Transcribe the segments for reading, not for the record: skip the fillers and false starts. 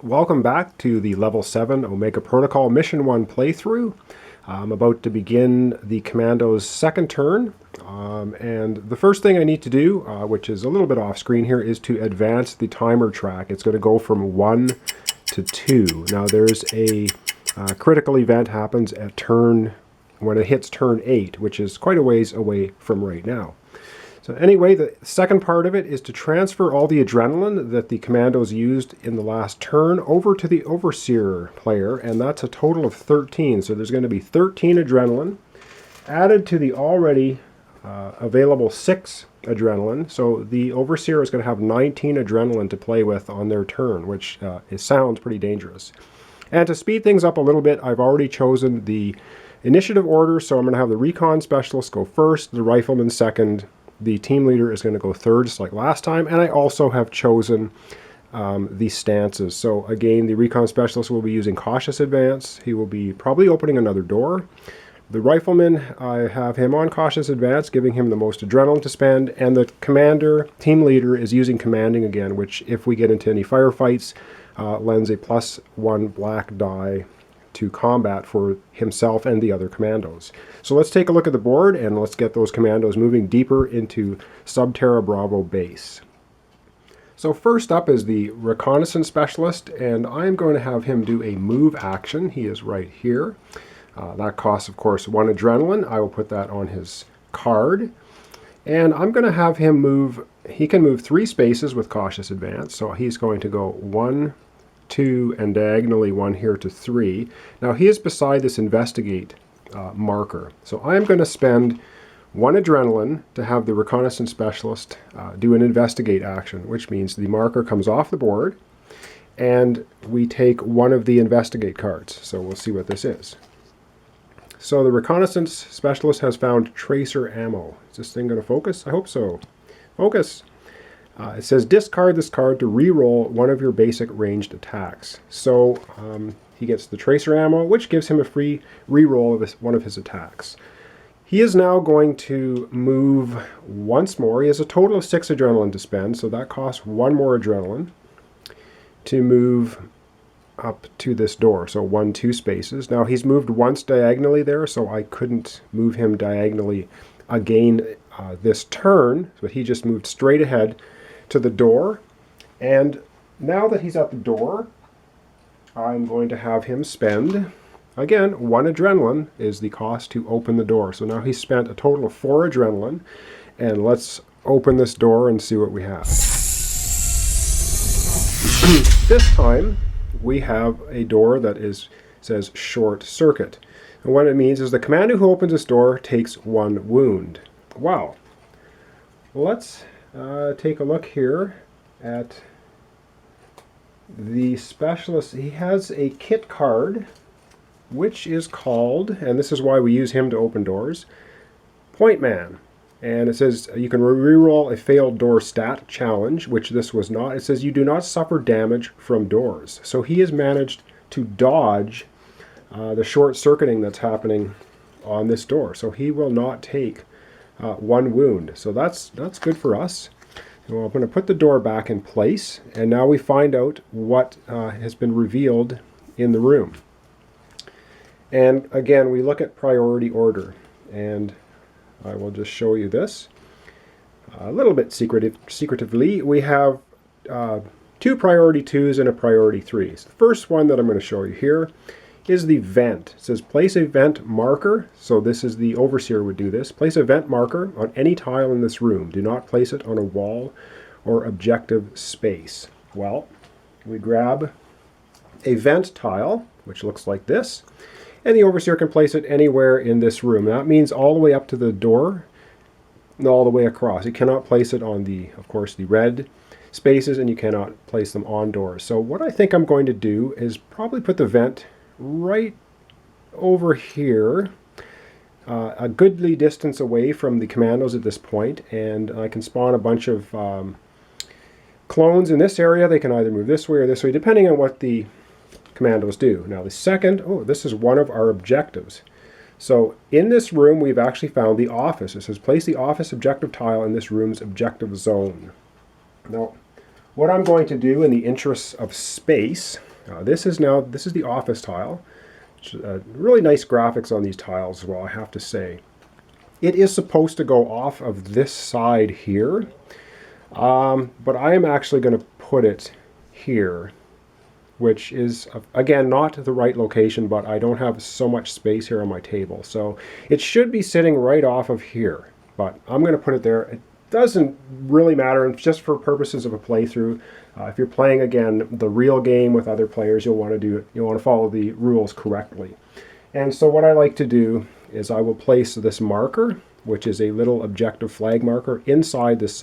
Welcome back to the Level 7 Omega Protocol Mission 1 playthrough. I'm about to begin the Commandos' second turn, and the first thing I need to do, which is a little bit off screen here, is to advance the timer track. It's going to go from 1 to 2. Now there's a critical event happens at when it hits turn 8, which is quite a ways away from right now. So anyway, the second part of it is to transfer all the adrenaline that the Commandos used in the last turn over to the Overseer player, and that's a total of 13. So there's going to be 13 adrenaline added to the already available 6 adrenaline. So the Overseer is going to have 19 adrenaline to play with on their turn, which it sounds pretty dangerous. And to speed things up a little bit, I've already chosen the initiative order, so I'm going to have the Recon Specialist go first, the Rifleman second, the team leader is going to go third, just like last time, and I also have chosen the stances. So again, the Recon Specialist will be using Cautious Advance. He will be probably opening another door. The Rifleman, I have him on Cautious Advance, giving him the most adrenaline to spend, and the Commander, team leader, is using Commanding again, which if we get into any firefights, lends a +1 black die to combat for himself and the other Commandos. So let's take a look at the board and let's get those Commandos moving deeper into Subterra Bravo base. So first up is the Reconnaissance Specialist, and I'm going to have him do a move action. He is right here. That costs, of course, 1 adrenaline. I will put that on his card. And I'm going to have him move, he can move 3 spaces with Cautious Advance, so he's going to go 1, 2, and diagonally 1 here to 3. Now he is beside this investigate marker. So I'm going to spend 1 adrenaline to have the Reconnaissance Specialist do an investigate action, which means the marker comes off the board and we take one of the investigate cards. So we'll see what this is. So the Reconnaissance Specialist has found tracer ammo. Is this thing going to focus? I hope so. Focus! It says discard this card to re-roll one of your basic ranged attacks. So he gets the tracer ammo, which gives him a free re-roll of one of his attacks. He is now going to move once more. He has a total of 6 adrenaline to spend, so that costs 1 more adrenaline to move up to this door. So 1, 2 spaces. Now he's moved once diagonally there, so I couldn't move him diagonally again this turn, but he just moved straight ahead to the door. And now that he's at the door, I'm going to have him spend, again, 1 adrenaline is the cost to open the door. So now he's spent a total of 4 adrenaline, and let's open this door and see what we have. This time we have a door that says short circuit, and what it means is the commander who opens this door takes 1 wound. Wow. Let's take a look here at the specialist. He has a kit card which is called, and this is why we use him to open doors, Point Man. And it says you can reroll a failed door stat challenge, which this was not. It says you do not suffer damage from doors. So he has managed to dodge the short circuiting that's happening on this door. So he will not take 1 wound. So that's good for us. So I'm going to put the door back in place, and now we find out what has been revealed in the room. And again, we look at priority order, and I will just show you this a little bit secretively. We have 2 priority 2s and a priority 3. So the first one that I'm going to show you here is the vent. It says place a vent marker. So this is the Overseer would do this. Place a vent marker on any tile in this room. Do not place it on a wall or objective space. Well, we grab a vent tile, which looks like this, and the Overseer can place it anywhere in this room. That means all the way up to the door and all the way across. You cannot place it on of course, the red spaces, and you cannot place them on doors. So what I think I'm going to do is probably put the vent right over here, a goodly distance away from the Commandos at this point, and I can spawn a bunch of clones in this area. They can either move this way or this way, depending on what the Commandos do. Now the second, this is one of our objectives. So in this room we've actually found the office. It says place the office objective tile in this room's objective zone. Now what I'm going to do in the interests of space, this is the office tile. Really nice graphics on these tiles as well, I have to say. It is supposed to go off of this side here, but I am actually going to put it here, which is, again, not the right location, but I don't have so much space here on my table. So it should be sitting right off of here, but I'm going to put it there. It doesn't really matter, and just for purposes of a playthrough. If you're playing, again, the real game with other players, you'll want to follow the rules correctly. And so what I like to do is I will place this marker, which is a little objective flag marker, inside this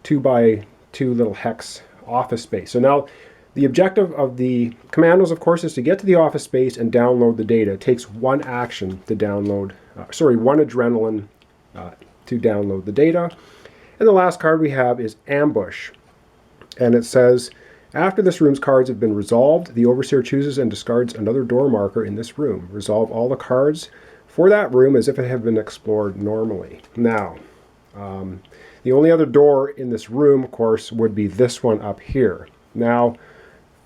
2x2 little hex office space. So now the objective of the Commandos, of course, is to get to the office space and download the data. It takes one action to download, one adrenaline to download the data. And the last card we have is Ambush. And it says, after this room's cards have been resolved, the Overseer chooses and discards another door marker in this room. Resolve all the cards for that room as if it had been explored normally. Now, the only other door in this room, of course, would be this one up here. Now,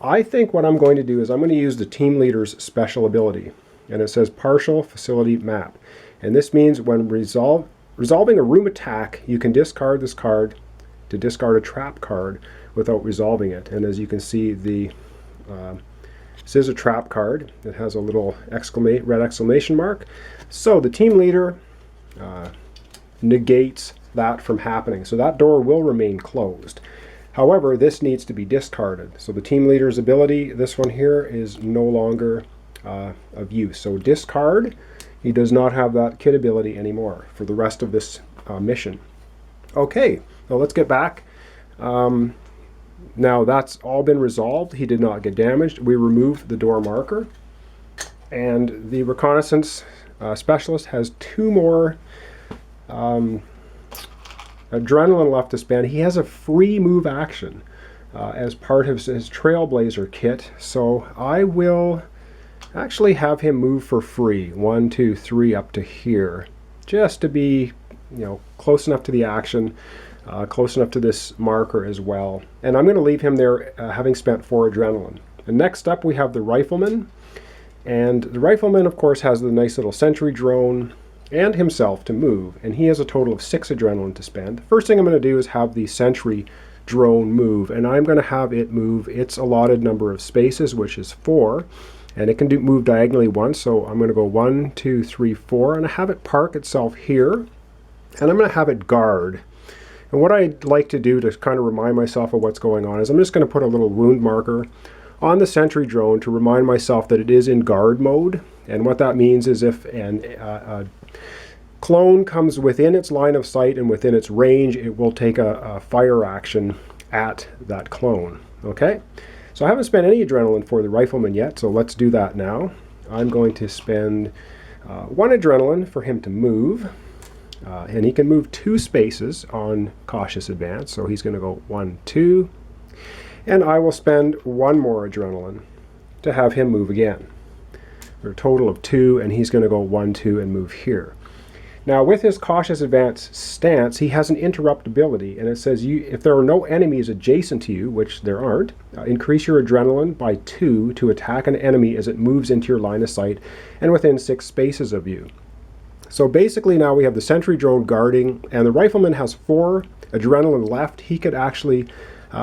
I think what I'm going to do is I'm going to use the team leader's special ability. And it says Partial Facility Map. And this means when resolving a room attack, you can discard this card to discard a trap card without resolving it. And as you can see, this is a trap card. It has a little red exclamation mark. So the team leader negates that from happening. So that door will remain closed. However, this needs to be discarded. So the team leader's ability, this one here, is no longer of use. So discard. He does not have that kit ability anymore for the rest of this mission. Okay, now let's get back. Now that's all been resolved. He did not get damaged. We removed the door marker. And the reconnaissance specialist has 2 more adrenaline left to spend. He has a free move action as part of his Trailblazer kit. So I will actually have him move for free. 1, 2, 3 up to here. Just to be, close enough to the action. Close enough to this marker as well. And I'm going to leave him there having spent 4 adrenaline. And next up we have the rifleman. And the rifleman, of course, has the nice little sentry drone and himself to move. And he has a total of 6 adrenaline to spend. The first thing I'm going to do is have the sentry drone move. And I'm going to have it move its allotted number of spaces, which is 4. And it can move diagonally once. So I'm going to go 1, 2, 3, 4. And I have it park itself here. And I'm going to have it guard. And what I'd like to do to kind of remind myself of what's going on is I'm just going to put a little wound marker on the sentry drone to remind myself that it is in guard mode. And what that means is if a clone comes within its line of sight and within its range, it will take a fire action at that clone. Okay? So I haven't spent any adrenaline for the rifleman yet, so let's do that now. I'm going to spend 1 adrenaline for him to move. And he can move 2 spaces on cautious advance. So he's going to go 1, 2. And I will spend 1 more adrenaline to have him move again. For a total of 2, and he's going to go 1, 2 and move here. Now with his cautious advance stance, he has an interrupt ability. And it says if there are no enemies adjacent to you, which there aren't, increase your adrenaline by 2 to attack an enemy as it moves into your line of sight and within 6 spaces of you. So basically now we have the sentry drone guarding, and the rifleman has 4 adrenaline left. He could actually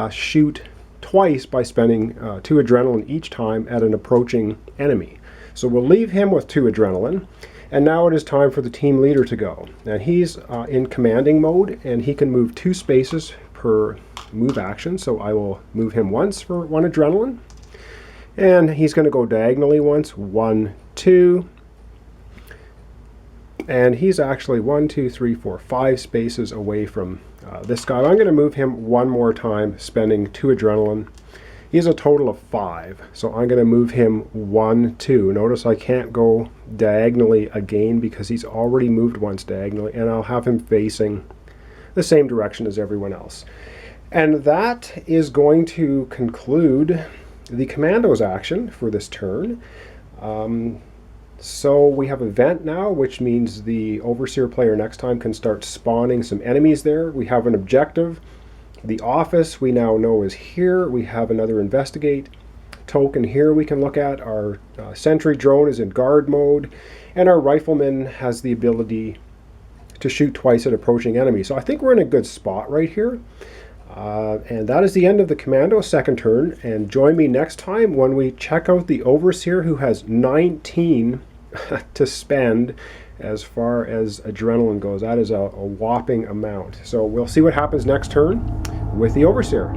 shoot twice by spending 2 adrenaline each time at an approaching enemy. So we'll leave him with 2 adrenaline, and now it is time for the team leader to go. And he's in commanding mode, and he can move 2 spaces per move action. So I will move him once for 1 adrenaline, and he's going to go diagonally once, 1, 2. And he's actually 1, 2, 3, 4, 5 spaces away from this guy. I'm going to move him 1 more time, spending 2 adrenaline. He has a total of 5. So I'm going to move him 1, 2. Notice I can't go diagonally again because he's already moved once diagonally. And I'll have him facing the same direction as everyone else. And that is going to conclude the Commandos action for this turn. So we have event now, which means the Overseer player next time can start spawning some enemies there. We have an objective The office we now know is here. We have another investigate token here we can look at. Our sentry drone is in guard mode, and our rifleman has the ability to shoot twice at approaching enemies. So I think we're in a good spot right here. And that is the end of the commando second turn. And join me next time when we check out the overseer, who has 19 to spend as far as adrenaline goes. That is a whopping amount. So we'll see what happens next turn with the overseer.